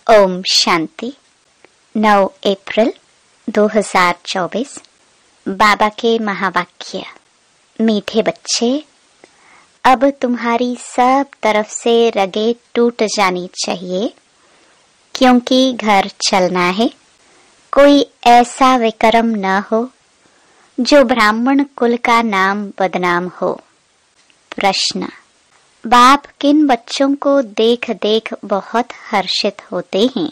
ओम शांति। 9 अप्रैल 2024। बाबा के महावाक्य। मीठे बच्चे, अब तुम्हारी सब तरफ से रगें टूट जानी चाहिए, क्योंकि घर चलना है। कोई ऐसा विक्रम न हो जो ब्राह्मण कुल का नाम बदनाम हो। प्रश्न: बाप किन बच्चों को देख देख बहुत हर्षित होते हैं?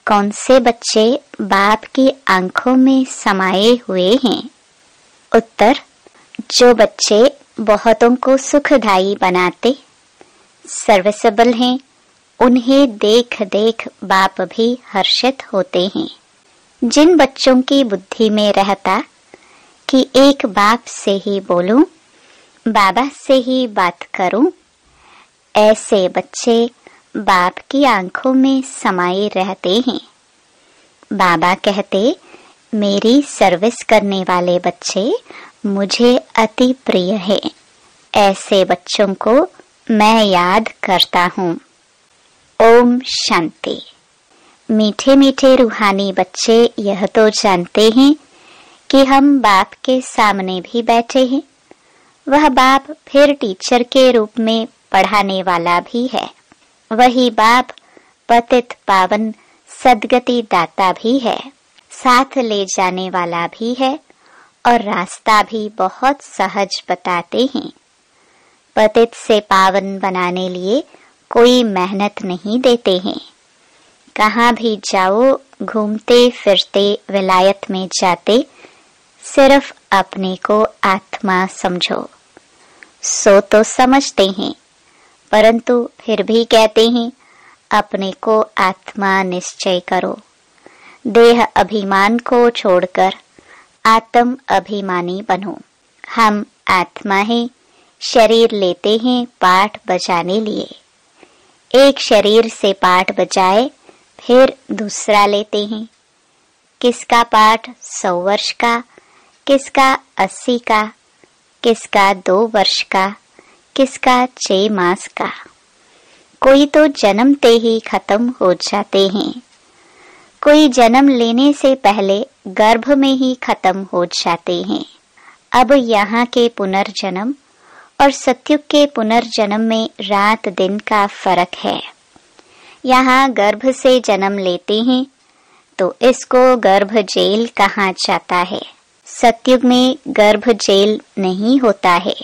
कौन से बच्चे बाप की आंखों में समाये हुए हैं? उत्तर: जो बच्चे बहुतों को सुखदायी बनाते, सर्विसेबल हैं, उन्हें देख देख बाप भी हर्षित होते हैं। जिन बच्चों की बुद्धि में रहता कि एक बाप से ही बोलूं, बाबा से ही बात करूं, ऐसे बच्चे बाप की आंखों में समाये रहते हैं। बाबा कहते, मेरी सर्विस करने वाले बच्चे मुझे अति प्रिय हैं। ऐसे बच्चों को मैं याद करता हूँ। ओम शांति। मीठे मीठे रूहानी बच्चे यह तो जानते हैं कि हम बाप के सामने भी बैठे हैं। वह बाप फिर टीचर के रूप में पढ़ाने वाला भी है। वही बाप पतित पावन सद्गति दाता भी है, साथ ले जाने वाला भी है और रास्ता भी बहुत सहज बताते हैं। पतित से पावन बनाने लिए कोई मेहनत नहीं देते हैं। कहाँ भी जाओ, घूमते फिरते विलायत में जाते, सिर्फ अपने को आत्मा समझो। सो तो समझते हैं, परंतु फिर भी कहते हैं अपने को आत्मा निश्चय करो। देह अभिमान को छोड़कर आत्म अभिमानी बनो। हम आत्मा हैं, शरीर लेते हैं पाठ बजाने लिए। एक शरीर से पाठ बजाए फिर दूसरा लेते हैं। किसका पाठ 100 वर्ष का, किसका 80 का, किसका 2 वर्ष का, किसका 6 मास का। कोई तो जन्मते ही खत्म हो जाते हैं। कोई जन्म लेने से पहले गर्भ में ही खत्म हो जाते हैं। अब यहाँ के पुनर्जन्म और सत्युग के पुनर्जन्म में रात दिन का फर्क है। यहाँ गर्भ से जन्म लेते हैं तो इसको गर्भ जेल कहा जाता है। सत्युग में गर्भ जेल नहीं होता है।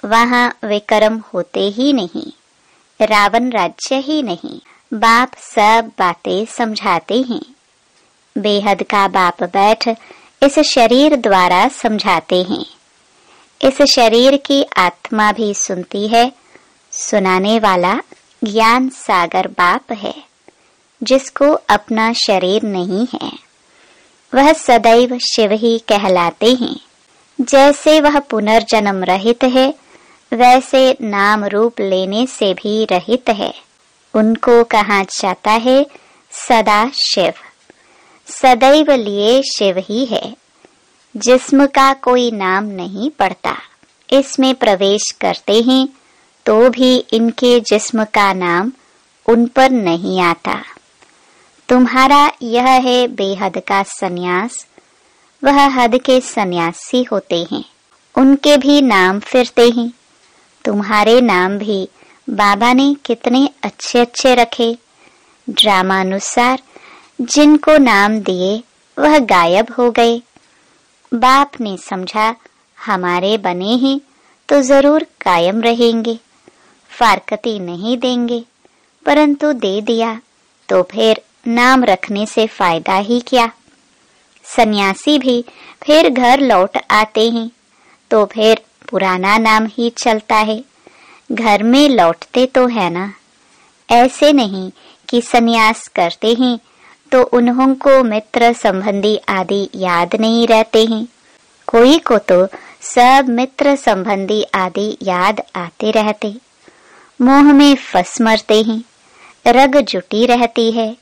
वहाँ विक्रम होते ही नहीं, रावण राज्य ही नहीं। बाप सब बातें समझाते हैं। बेहद का बाप बैठ इस शरीर द्वारा समझाते हैं। इस शरीर की आत्मा भी सुनती है। सुनाने वाला ज्ञान सागर बाप है, जिसको अपना शरीर नहीं है। वह सदैव शिव ही कहलाते हैं। जैसे वह पुनर्जन्म रहित है, वैसे नाम रूप लेने से भी रहित है। उनको कहा जाता है सदा शिव। सदैव लिए शिव ही है। जिस्म का कोई नाम नहीं पड़ता। इसमें प्रवेश करते हैं तो भी इनके जिस्म का नाम उन पर नहीं आता। तुम्हारा यह है बेहद का सन्यास। वह हद के सन्यासी होते हैं। उनके भी नाम फिरते हैं। तुम्हारे नाम भी बाबा ने कितने अच्छे अच्छे रखे। ड्रामानुसार जिनको नाम दिए वह गायब हो गए। बाप ने समझा हमारे बने हैं तो जरूर कायम रहेंगे, फारकती नहीं देंगे, परंतु दे दिया तो फिर नाम रखने से फायदा ही क्या। सन्यासी भी फिर घर लौट आते हैं तो फिर पुराना नाम ही चलता है। घर में लौटते तो है ना। ऐसे नहीं कि सन्यास करते हैं तो उन्हों को मित्र संबंधी आदि याद नहीं रहते हैं। कोई को तो सब मित्र संबंधी आदि याद आते रहते। मोह में फंस मरते हैं। रग जुटी रहती है।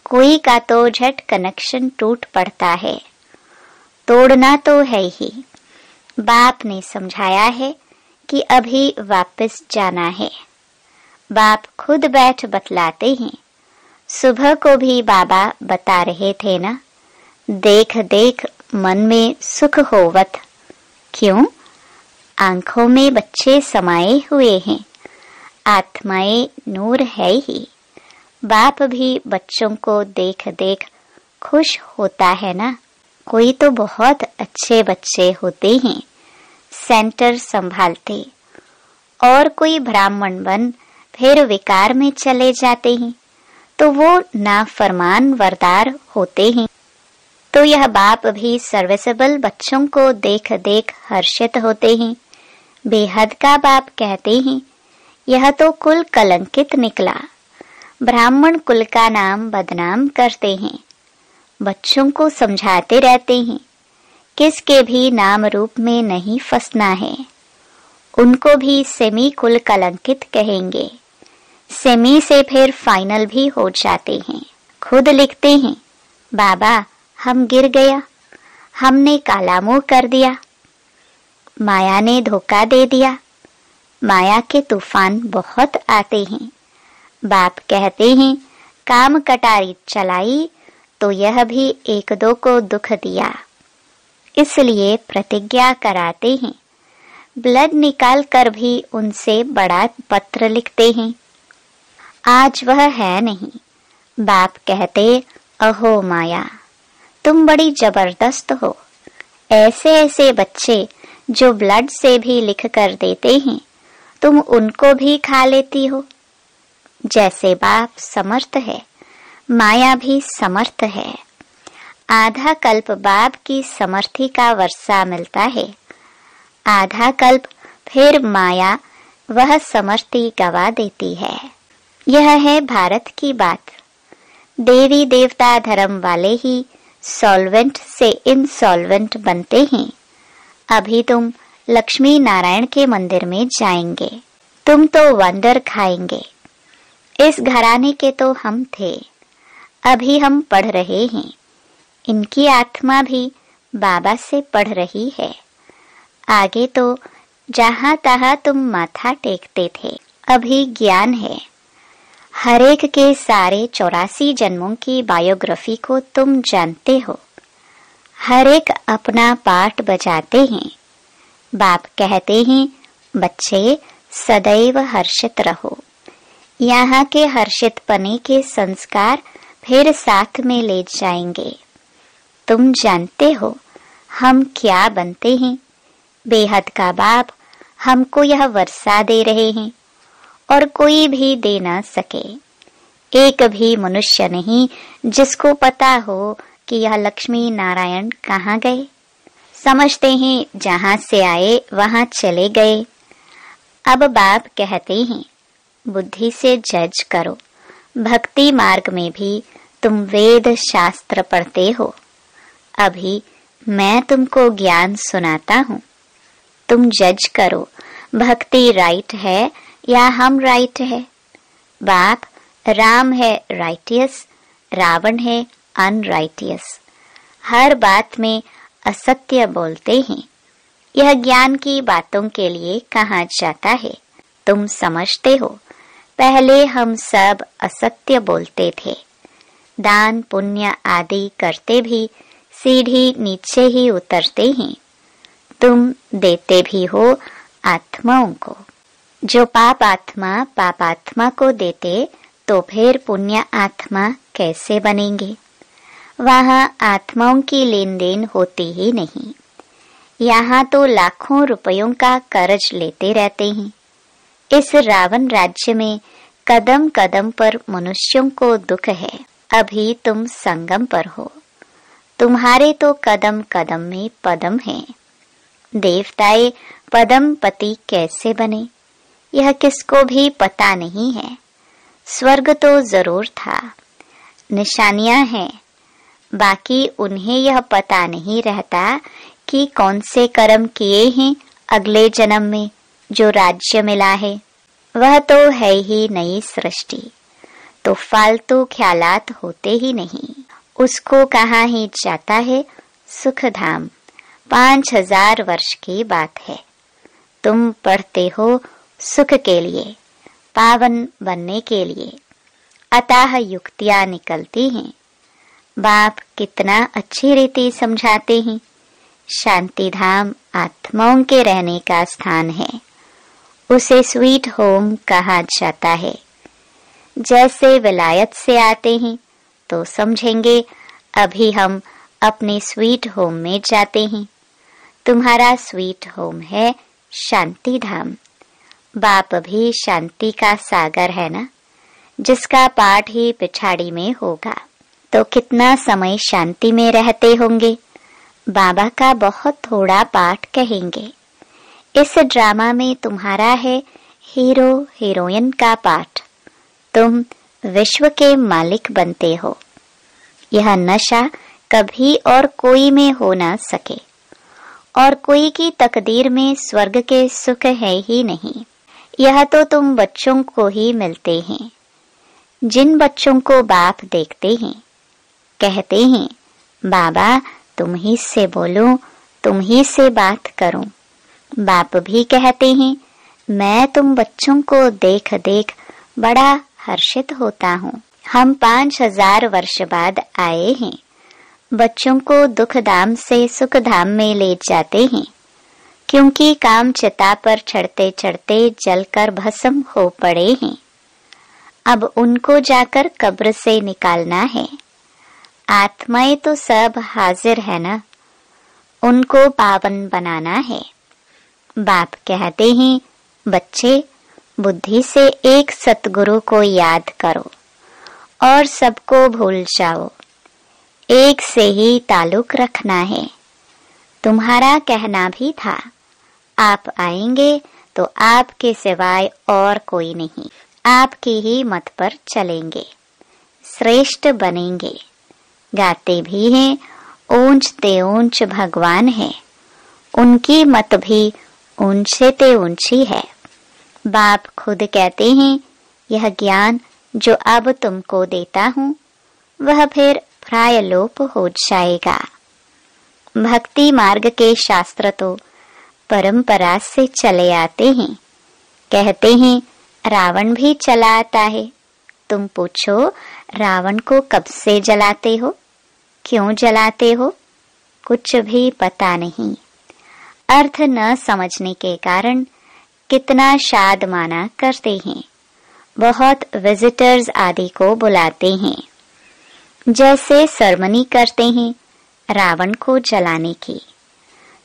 कोई का तो झट कनेक्शन टूट पड़ता है। तोड़ना तो है ही। बाप ने समझाया है कि अभी वापस जाना है। बाप खुद बैठ बतलाते हैं सुबह को भी बाबा बता रहे थे ना, देख देख मन में सुख होवत। क्यों? आंखों में बच्चे समाये हुए हैं, आत्माएं नूर है ही। बाप भी बच्चों को देख देख खुश होता है ना। कोई तो बहुत अच्छे बच्चे होते हैं, सेंटर संभालते, और कोई ब्राह्मण बन फिर विकार में चले जाते हैं, तो वो नाफरमान वरदार होते हैं। तो यह बाप भी सर्विसेबल बच्चों को देख देख हर्षित होते हैं। बेहद का बाप कहते हैं, यह तो कुल कलंकित निकला, ब्राह्मण कुल का नाम बदनाम करते हैं। बच्चों को समझाते रहते हैं, किसके भी नाम रूप में नहीं फंसना है। उनको भी सेमी कुल कलंकित कहेंगे। सेमी से फिर फाइनल भी हो जाते हैं। खुद लिखते हैं, बाबा हम गिर गया, हमने काला मुंह कर दिया, माया ने धोखा दे दिया। माया के तूफान बहुत आते हैं। बाप कहते हैं, काम कटारी चलाई तो यह भी एक दो को दुख दिया, इसलिए प्रतिज्ञा कराते हैं। ब्लड निकाल कर भी उनसे बड़ा पत्र लिखते हैं। आज वह है नहीं। बाप कहते, अहो माया, तुम बड़ी जबरदस्त हो। ऐसे ऐसे बच्चे जो ब्लड से भी लिख कर देते हैं, तुम उनको भी खा लेती हो। जैसे बाप समर्थ है, माया भी समर्थ है। आधा कल्प बाप की समर्थी का वर्षा मिलता है, आधा कल्प फिर माया वह समर्थी गवा देती है। यह है भारत की बात। देवी देवता धर्म वाले ही सॉल्वेंट से इंसॉल्वेंट बनते हैं। अभी तुम लक्ष्मी नारायण के मंदिर में जाएंगे, तुम तो वंडर खाएंगे। इस घराने के तो हम थे, अभी हम पढ़ रहे हैं। इनकी आत्मा भी बाबा से पढ़ रही है। आगे तो जहां तहां तुम माथा टेकते थे, अभी ज्ञान है। हरेक के सारे 84 जन्मों की बायोग्राफी को तुम जानते हो। हरेक अपना पार्ट बजाते हैं। बाप कहते हैं, बच्चे सदैव हर्षित रहो। यहाँ के हर्षित पने के संस्कार फिर साथ में ले जाएंगे। तुम जानते हो हम क्या बनते हैं। बेहद का बाप हमको यह वर्षा दे रहे हैं, और कोई भी दे ना सके। एक भी मनुष्य नहीं जिसको पता हो कि यह लक्ष्मी नारायण कहाँ गए। समझते हैं जहां से आए वहां चले गए। अब बाप कहते हैं, बुद्धि से जज करो। भक्ति मार्ग में भी तुम वेद शास्त्र पढ़ते हो। अभी मैं तुमको ज्ञान सुनाता हूँ, तुम जज करो भक्ति राइट है या हम राइट है। बाप, राम है राइटियस, रावण है अनराइटियस। हर बात में असत्य बोलते हैं। यह ज्ञान की बातों के लिए कहा जाता है। तुम समझते हो, पहले हम सब असत्य बोलते थे। दान पुण्य आदि करते भी सीढ़ी नीचे ही उतरते हैं। तुम देते भी हो आत्माओं को। जो पाप आत्मा को देते, तो फिर पुण्य आत्मा कैसे बनेंगे? वहां आत्माओं की लेन देन होती ही नहीं। यहाँ तो लाखों रुपयों का कर्ज लेते रहते हैं। इस रावण राज्य में कदम कदम पर मनुष्यों को दुख है। अभी तुम संगम पर हो, तुम्हारे तो कदम कदम में पदम है। देवताए पदम पति कैसे बने, यह किसको भी पता नहीं है। स्वर्ग तो जरूर था, निशानियां हैं, बाकी उन्हें यह पता नहीं रहता कि कौन से कर्म किए हैं अगले जन्म में जो राज्य मिला है। वह तो है ही नई सृष्टि, तो फालतू ख्यालात होते ही नहीं। उसको कहा ही जाता है सुख धाम। 5000 वर्ष की बात है। तुम पढ़ते हो सुख के लिए, पावन बनने के लिए। अतः युक्तियां निकलती हैं। बाप कितना अच्छी रीति समझाते हैं। शांति धाम आत्माओं के रहने का स्थान है, उसे स्वीट होम कहा जाता है। जैसे विलायत से आते हैं तो समझेंगे अभी हम अपने स्वीट होम में जाते हैं। तुम्हारा स्वीट होम है शांति धाम। बाप भी शांति का सागर है ना, जिसका पाठ ही पिछाड़ी में होगा। तो कितना समय शांति में रहते होंगे। बाबा का बहुत थोड़ा पाठ कहेंगे। इस ड्रामा में तुम्हारा है हीरो हीरोइन का पाठ। तुम विश्व के मालिक बनते हो। यह नशा कभी और कोई में हो ना सके, और कोई की तकदीर में स्वर्ग के सुख है ही नहीं। यह तो तुम बच्चों को ही मिलते हैं। जिन बच्चों को बाप देखते हैं, कहते हैं बाबा तुम ही से बोलो, तुम ही से बात करूं। बाप भी कहते हैं मैं तुम बच्चों को देख देख बड़ा हर्षित होता हूँ। हम 5000 वर्ष बाद आए हैं। बच्चों को दुख धाम से सुख धाम में ले जाते हैं, क्योंकि काम चिता पर चढ़ते चढ़ते जलकर भस्म हो पड़े हैं। अब उनको जाकर कब्र से निकालना है। आत्माएं तो सब हाजिर है ना, उनको पावन बनाना है। बाप कहते हैं बच्चे बुद्धि से एक सतगुरु को याद करो और सबको भूल जाओ। एक से ही ताल्लुक रखना है। तुम्हारा कहना भी था आप आएंगे तो आपके सिवाय और कोई नहीं, आपकी ही मत पर चलेंगे, श्रेष्ठ बनेंगे। गाते भी हैं ऊंचते ऊंच भगवान है, उनकी मत भी ऊंचे ते ऊंची है। बाप खुद कहते हैं यह ज्ञान जो अब तुमको देता हूँ वह फिर प्रायलोप हो जाएगा। भक्ति मार्ग के शास्त्र तो परंपरा से चले आते हैं। कहते हैं रावण भी चला आता है। तुम पूछो रावण को कब से जलाते हो, क्यों जलाते हो? कुछ भी पता नहीं। अर्थ न समझने के कारण कितना शाद माना करते हैं। बहुत विजिटर्स आदि को बुलाते हैं। जैसे सरमनी करते हैं रावण को जलाने की।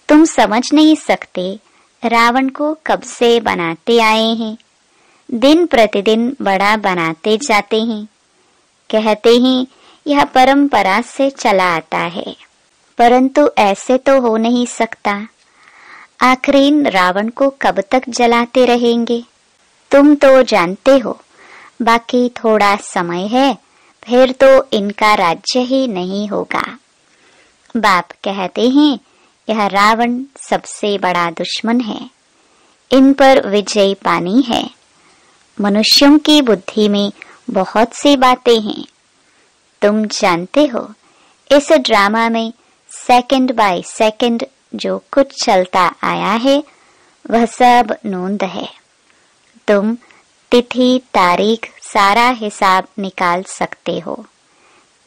तुम समझ नहीं सकते रावण को कब से बनाते आए हैं। दिन प्रतिदिन बड़ा बनाते जाते हैं। कहते हैं यह परंपरा से चला आता है, परंतु ऐसे तो हो नहीं सकता। आखिरीन रावण को कब तक जलाते रहेंगे? तुम तो जानते हो, बाकी थोड़ा समय है, फिर तो इनका राज्य ही नहीं होगा। बाप कहते हैं यह रावण सबसे बड़ा दुश्मन है, इन पर विजय पानी है। मनुष्यों की बुद्धि में बहुत सी बातें हैं। तुम जानते हो इस ड्रामा में सेकंड बाय सेकंड जो कुछ चलता आया है वह सब नोंद है। तुम तिथि तारीख सारा हिसाब निकाल सकते हो।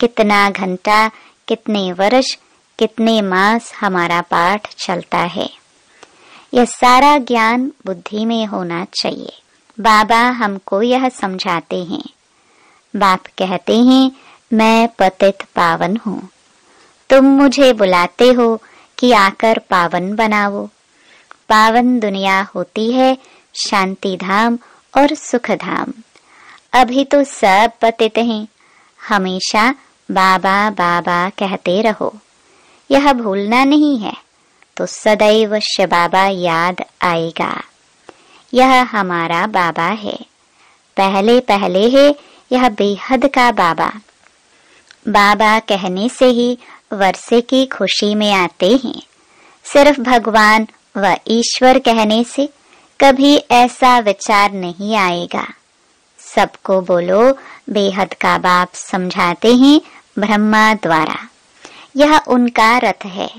कितना घंटा, कितने वर्ष, कितने मास हमारा पाठ चलता है। यह सारा ज्ञान बुद्धि में होना चाहिए। बाबा हमको यह समझाते हैं। बाप कहते हैं मैं पतित पावन हूँ। तुम मुझे बुलाते हो कि आकर पावन बनाओ। पावन दुनिया होती है शांति धाम और सुख धाम। अभी तो सब पतित हैं। हमेशा बाबा बाबा कहते रहो। यह भूलना नहीं है तो सदैव शिव बाबा याद आएगा। यह हमारा बाबा है। पहले पहले है यह बेहद का बाबा। बाबा कहने से ही वर्षे की खुशी में आते हैं। सिर्फ भगवान व ईश्वर कहने से कभी ऐसा विचार नहीं आएगा। सबको बोलो बेहद का बाप समझाते हैं ब्रह्मा द्वारा। यह उनका रथ है।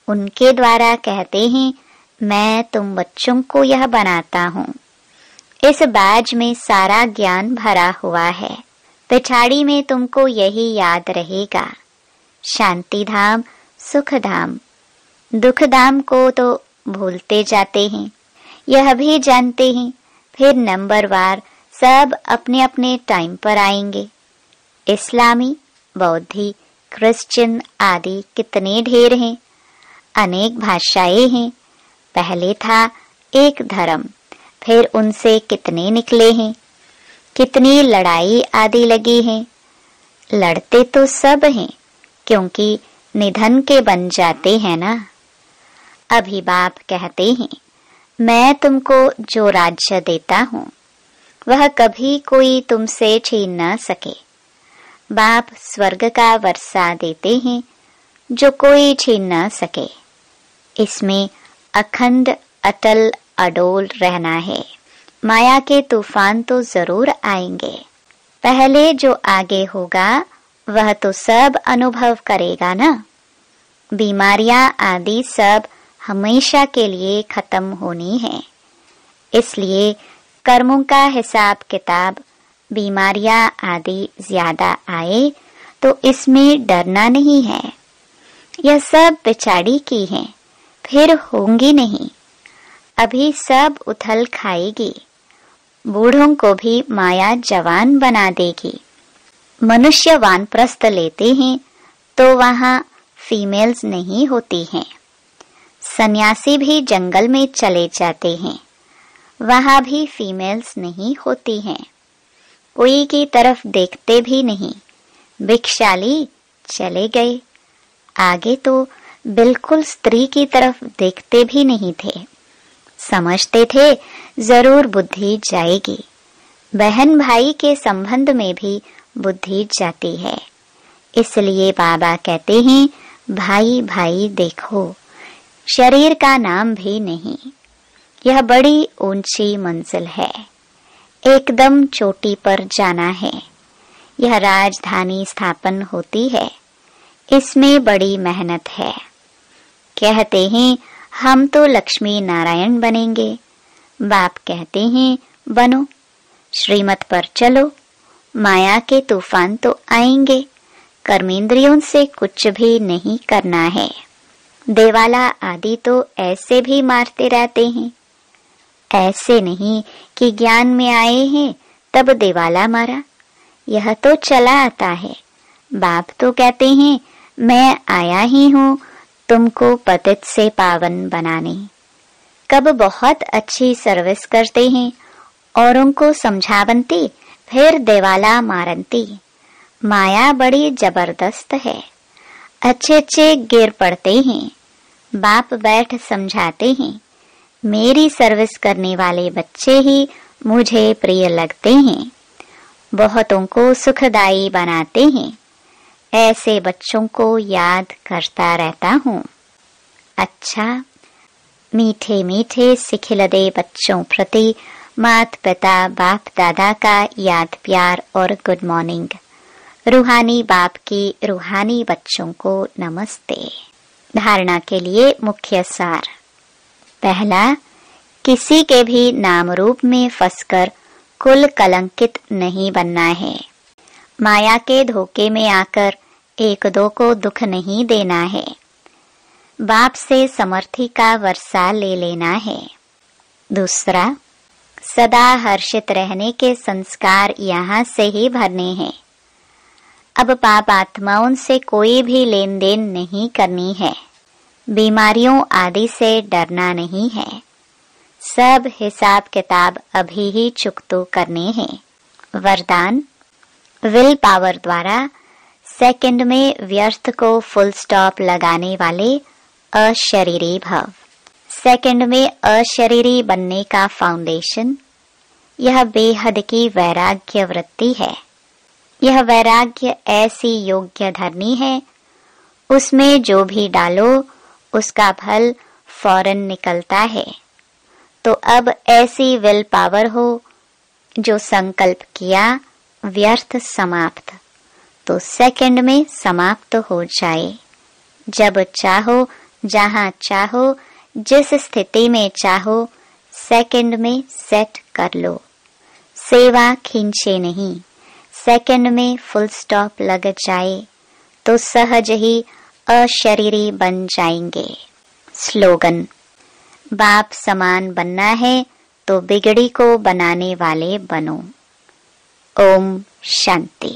उनके द्वारा कहते हैं मैं तुम बच्चों को यह बनाता हूँ। इस बैज में सारा ज्ञान भरा हुआ है। पिछाड़ी में तुमको यही याद रहेगा, शांति धाम, सुख धाम। दुख धाम को तो भूलते जाते हैं। यह भी जानते हैं फिर नंबरवार सब अपने अपने टाइम पर आएंगे। इस्लामी, बौद्धी, क्रिश्चियन आदि कितने ढेर हैं, अनेक भाषाएं हैं। पहले था एक धर्म, फिर उनसे कितने निकले हैं, कितनी लड़ाई आदि लगी है। लड़ते तो सब हैं, क्योंकि निधन के बन जाते हैं ना। अभी बाप कहते हैं, मैं तुमको जो राज्य देता हूँ वह कभी कोई तुमसे छीन न सके। बाप स्वर्ग का वर्षा देते हैं जो कोई छीन न सके। इसमें अखंड अटल अडोल रहना है। माया के तूफान तो जरूर आएंगे। पहले जो आगे होगा वह तो सब अनुभव करेगा ना। बीमारियां आदि सब हमेशा के लिए खत्म होनी है। इसलिए कर्मों का हिसाब किताब, बीमारियां आदि ज्यादा आए तो इसमें डरना नहीं है। यह सब पिछाड़ी की है, फिर होंगी नहीं। अभी सब उथल खाएगी। बूढ़ों को भी माया जवान बना देगी। मनुष्य वानप्रस्थ लेते हैं तो वहां फीमेल्स नहीं होती हैं। सन्यासी भी जंगल में चले जाते हैं, वहां भी फीमेल्स नहीं होती हैं। कोई की तरफ देखते भी नहीं। भिक्षाली चले गए। आगे तो बिल्कुल स्त्री की तरफ देखते भी नहीं थे। समझते थे जरूर बुद्धि जाएगी। बहन भाई के संबंध में भी बुद्धि जाती है। इसलिए बाबा कहते हैं, भाई भाई देखो, शरीर का नाम भी नहीं। यह बड़ी ऊंची मंजिल है। एकदम चोटी पर जाना है। यह राजधानी स्थापन होती है। इसमें बड़ी मेहनत है। कहते हैं हम तो लक्ष्मी नारायण बनेंगे। बाप कहते हैं बनो, श्रीमत पर चलो। माया के तूफान तो आएंगे। कर्मेंद्रियों से कुछ भी नहीं करना है। देवाला आदि तो ऐसे भी मारते रहते हैं। ऐसे नहीं कि ज्ञान में आए हैं तब देवाला मारा। यह तो चला आता है। बाप तो कहते हैं मैं आया ही हूँ तुमको पतित से पावन बनाने। कब बहुत अच्छी सर्विस करते हैं, औरों को समझावंती, फिर देवाला मारंती। माया बड़ी जबरदस्त है। अच्छे अच्छे गिर पड़ते हैं। बाप बैठ समझाते हैं। मेरी सर्विस करने वाले बच्चे ही मुझे प्रिय लगते हैं। बहुतों को सुखदायी बनाते हैं। ऐसे बच्चों को याद करता रहता हूँ। अच्छा, मीठे मीठे सिखिलदे बच्चों प्रति मात पिता बाप दादा का याद प्यार और गुड मॉर्निंग। रूहानी बाप की रूहानी बच्चों को नमस्ते। धारणा के लिए मुख्य सार। पहला, किसी के भी नाम रूप में फंसकर कुल कलंकित नहीं बनना है। माया के धोखे में आकर एक दो को दुख नहीं देना है। बाप से समर्थी का वर्षा ले लेना है। दूसरा, सदा हर्षित रहने के संस्कार यहाँ से ही भरने हैं। अब पाप आत्माओं से कोई भी लेन देन नहीं करनी है। बीमारियों आदि से डरना नहीं है। सब हिसाब किताब अभी ही चुकतो करने हैं। वरदान, विल पावर द्वारा सेकंड में व्यर्थ को फुल स्टॉप लगाने वाले अशरीरी भव। सेकंड में अशरीरी बनने का फाउंडेशन, यह बेहद की वैराग्य वृत्ति है। यह वैराग्य ऐसी योग्य धरनी है, उसमें जो भी डालो उसका फल फौरन निकलता है। तो अब ऐसी विल पावर हो जो संकल्प किया व्यर्थ समाप्त, तो सेकंड में समाप्त हो जाए। जब चाहो, जहां चाहो, जिस स्थिति में चाहो, सेकंड में सेट कर लो। सेवा खींचे नहीं, सेकंड में फुल स्टॉप लग जाए तो सहज ही अशरीरी बन जाएंगे। स्लोगन: बाप समान बनना है तो बिगड़ी को बनाने वाले बनो। ओम शांति।